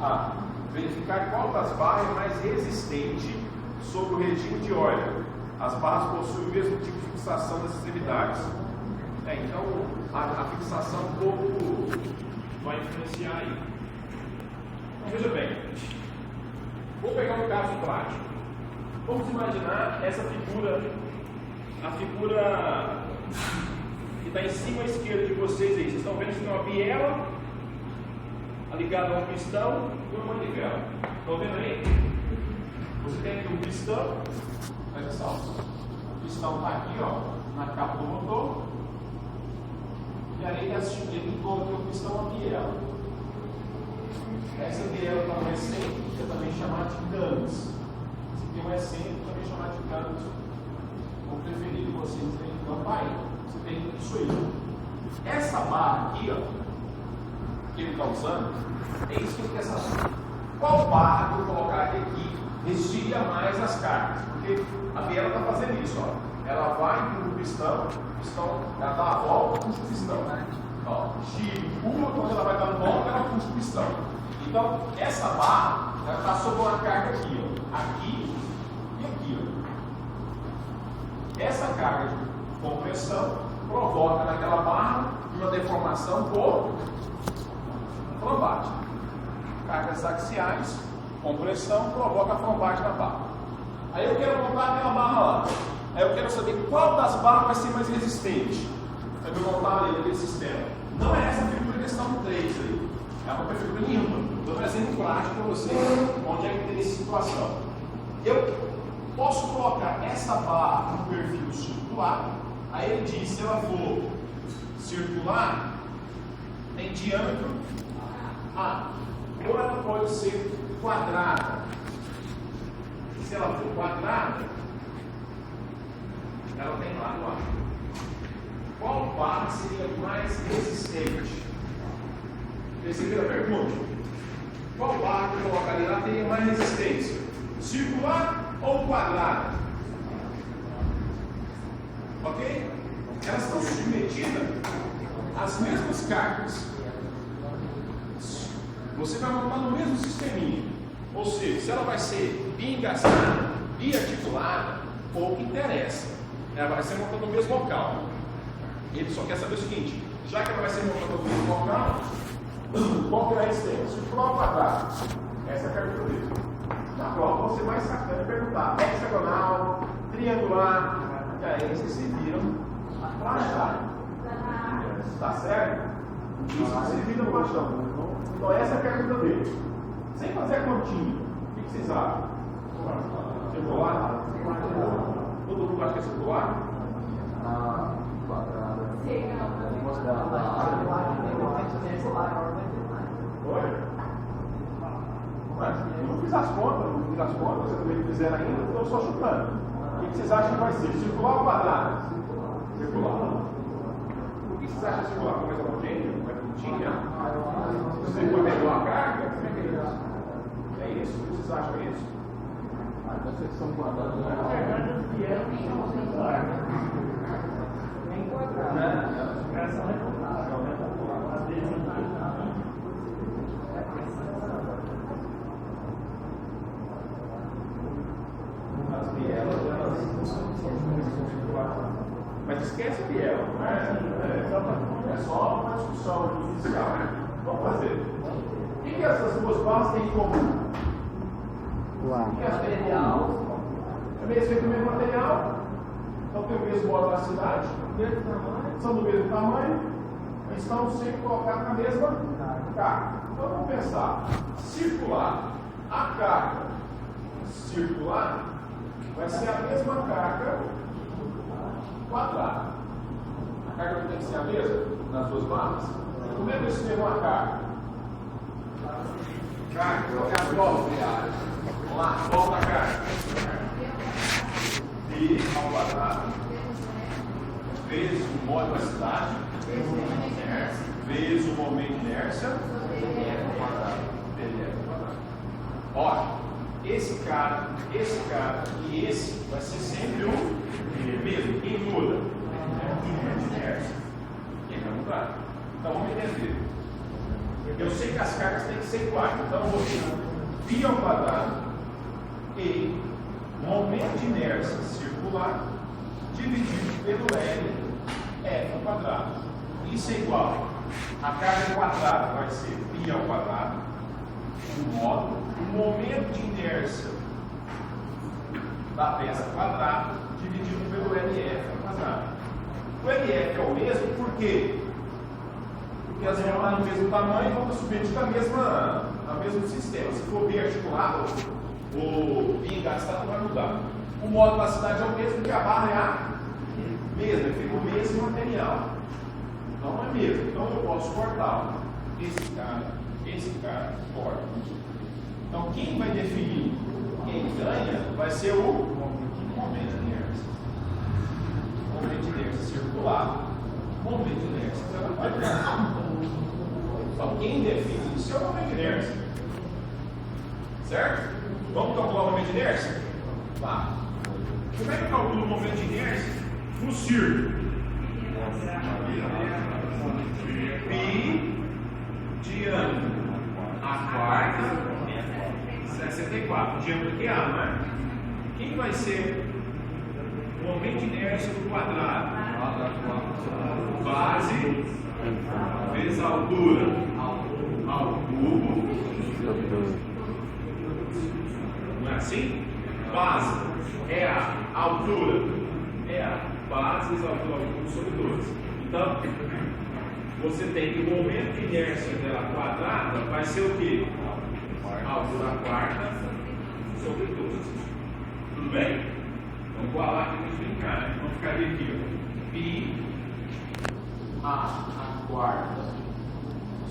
A. Verificar qual das barras é mais resistente sobre o regime de óleo. As barras possuem o mesmo tipo de fixação das extremidades. Então, a fixação um pouco vai influenciar aí. Então, veja bem. Vou pegar um caso prático. Vamos imaginar essa figura, a figura que está em cima à esquerda de vocês aí. Vocês estão vendo que tem uma biela ligada a um pistão e uma manivela. Estão vendo aí? Você tem aqui um pistão, presta atenção. O pistão está aqui, ó, na capa do motor. E aí ele ligou aqui o pistão a biela. Essa biela está no excêntrico, também chamada de canos. Esse aqui é um excêntrico, também chamado de canos. Vou preferir que vocês tenham então pai. Você tem isso aí. Essa barra aqui, ó, que ele está usando, é isso que ele quer saber. Qual barra que eu colocar aqui resistiria mais as cargas? Porque a biela está fazendo isso, ó. Ela vai no pistão, ela dá a volta, puxa o pistão, né? Ó, gira, empurra, quando ela vai dando volta, ela puxa o pistão. Então, essa barra, ela está sob uma carga aqui, ó. Aqui e aqui, ó. Essa carga de compressão provoca naquela barra uma deformação por trombate. Cargas axiais, compressão, provoca trombate na barra. Aí eu quero montar aquela barra lá. Aí eu quero saber qual das barras vai ser mais resistente. Eu vou montar ali naquele sistema. Não é essa figura que estão no 3 aí. É uma figura nenhuma. Estou trazendo prático para vocês onde é que tem essa situação. Eu posso colocar essa barra no perfil circular. Aí ele diz, se ela for circular, tem diâmetro A. Ou ela pode ser quadrada. Se ela for quadrada, ela tem lado A. Qual barra seria mais resistente? Perceberam a pergunta? Qual barra que eu colocaria lá teria mais resistência? Circular ou quadrada? Ok? Elas estão submetidas às mesmas cargas. Você vai montar no mesmo sisteminha. Ou seja, se ela vai ser biengastada, biarticulada, pouco interessa. Ela vai ser montada no mesmo local. Ele só quer saber o seguinte: já que ela vai ser montada no mesmo local, qual que é a resistência? Circular ou quadrado? Essa é a pergunta dele. Na prova você vai sacando e perguntar: hexagonal, triangular. E aí vocês se viram para achar. Tá certo? Isso vocês viram para achar. Então essa é a pergunta dele. Sem fazer a continha, o que vocês acham? Circular? Todo mundo acha que é circular? Oi? Eu não fiz as contas, vocês também fizeram ainda, estou só chutando. O que vocês acham que vai ser? Circular ou quadrado? Circular. Por que vocês acham circular? Mais homogêneo? Mais bonitinha? Você foi melhor a carga? Como é que é isso? É isso? O que vocês acham que é isso? A secção quadrada. Na verdade, as vieram são circular. Nem quadrado. Essa é retornável, né? Às vezes as bielas, elas são circulares. Mas esquece a biela, não é? É só uma discussão inicial. Vamos fazer. O que essas duas barras têm em comum? O que elas têm em comum? Também feito o mesmo material, então tem o mesmo modo da cidade, são do mesmo tamanho, estão sempre colocados na mesma carga. Então vamos pensar: circular, a carga circular vai ser a mesma carga quadrada. A carga tem que ser a mesma nas duas barras. Como é que eu escrevo uma carga? Carga, colocar as bolas criadas. Vamos lá, volta a carga. Pi ao quadrado vezes o modo da cidade vezes o momento de inércia ao quadrado. Olha, esse cara e esse vai ser sempre o mesmo. Quem muda? O momento de inércia. Quem vai mudar? Então vamos entender. Eu sei que as cargas têm que ser iguais. Então eu vou ter π ao quadrado e momento de inércia circular dividido pelo L F ao quadrado. Isso é igual. A carga quadrada vai ser π ao quadrado, o módulo, o momento de inércia da peça quadrada dividido pelo LF ao quadrado. O LF é o mesmo por quê? Porque as vão estar no mesmo tamanho e vão estar submetidas ao mesmo sistema. Se for bem articulado, o π gastado vai mudar. O módulo da cidade é o mesmo, porque a barra é a mesma, é feito o mesmo material. Então não é mesmo. Então eu posso cortar esse cara, corta. Então quem vai definir quem ganha vai ser o momento de inércia. Momento de inércia circular, momento de inércia quadrada. Então quem define isso é o momento de inércia. Certo? Vamos calcular o momento de inércia? Tá. Como é que calcula o momento de inércia no círculo? Π diâmetro a quarta 64. Diâmetro aqui é A, não é? Quem vai ser o momento de inércia do quadrado? Base vezes a altura ao cubo. Não é assim? Base é a altura, é a base vezes a altura ao cubo sobre 12. Então, você tem que o momento de inércia dela quadrada vai ser o quê? A altura quarta sobre 12. Tudo bem? Vamos igualar aqui para brincar, né? Vamos ficar aqui, ó. Π a quarta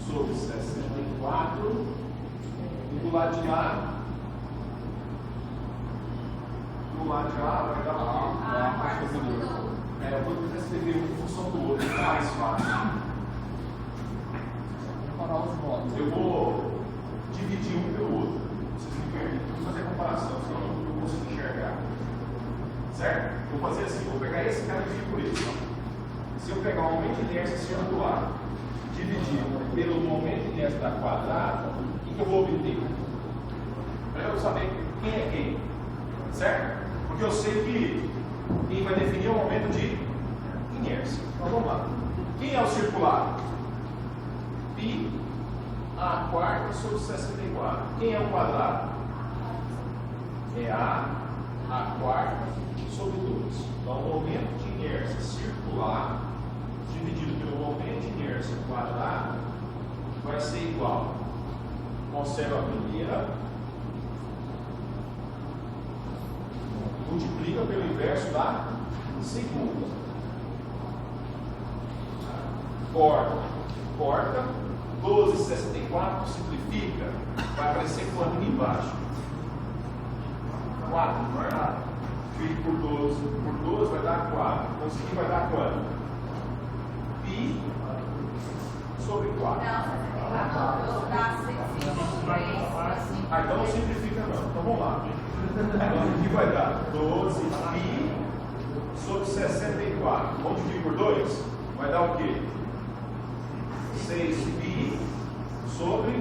sobre 64. E do lado de lá, vai dar a sobre 12. Eu vou tentar escrever uma função do outro, é mais fácil. Eu vou dividir um pelo outro. Vocês me permitem, vou fazer a comparação, senão eu não consigo enxergar. Certo? Eu vou fazer assim, vou pegar esse cara e dividir por esse. Se eu pegar o momento de inércia circular, dividir pelo momento de inércia da quadrada, o que eu vou obter? Para eu saber quem é quem. Certo? Porque eu sei que quem vai definir o momento de inércia. Então vamos lá. Quem é o circular? Π a quarta sobre 64. Quem é o quadrado? É A quarta sobre 12. Então o momento de inércia circular dividido pelo momento de inércia quadrado vai ser igual. Conserva a primeira, multiplica pelo inverso da segunda. Corta. 12, 64, simplifica. Vai aparecer quanto aqui embaixo? 4, não é? Dividido por 12 vai dar 4. Então isso aqui vai dar quanto? Π sobre 4. Então não simplifica não. Então vamos lá. Então aqui vai dar 12 π sobre 64. Vamos dividir por 2? Vai dar o quê? 6π sobre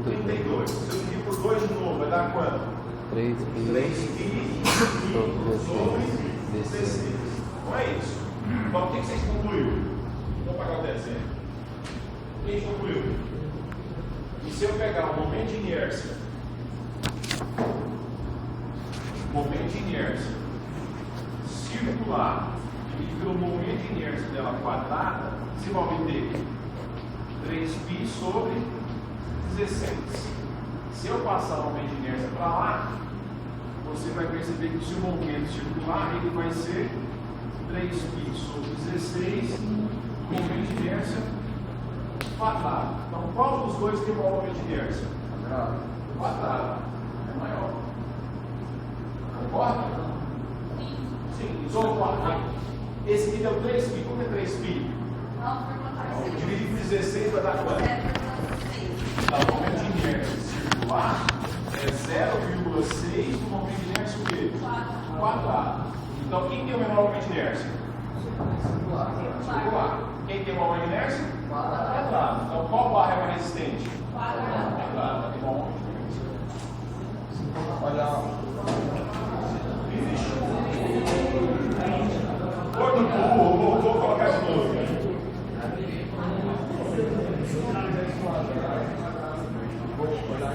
32. Se eu dividir por 2 de novo, vai dar quanto? 3π sobre 16. Não é isso? Então o que vocês concluíram? Vamos pagar o desenho. O que a gente concluiu? E se eu pegar o momento de inércia, circular, dividido pelo momento de inércia dela quadrada, você vai obter 3π sobre 16. Se eu passar o momento de inércia para lá, você vai perceber que o seu momento circular ele vai ser 3π sobre 16, momento de inércia quadrado. Então, qual dos dois tem o maior momento de inércia? Quadrado. É maior. Concorda? Sim. Só o quadrado. Esse aqui deu 3π. Por que 3π? Dividir por 16 vai dar quanto? Então, o momento de inércia circular é 0,6 do momento de inércia o quê? Quadrado. Então, quem tem o menor momento de inércia? Circular. Quem tem o maior momento de inércia? Quadrado. Então, qual barra é mais resistente? Quadrado. Tá bom? Olha. Vou colocar de novo. Vou olhar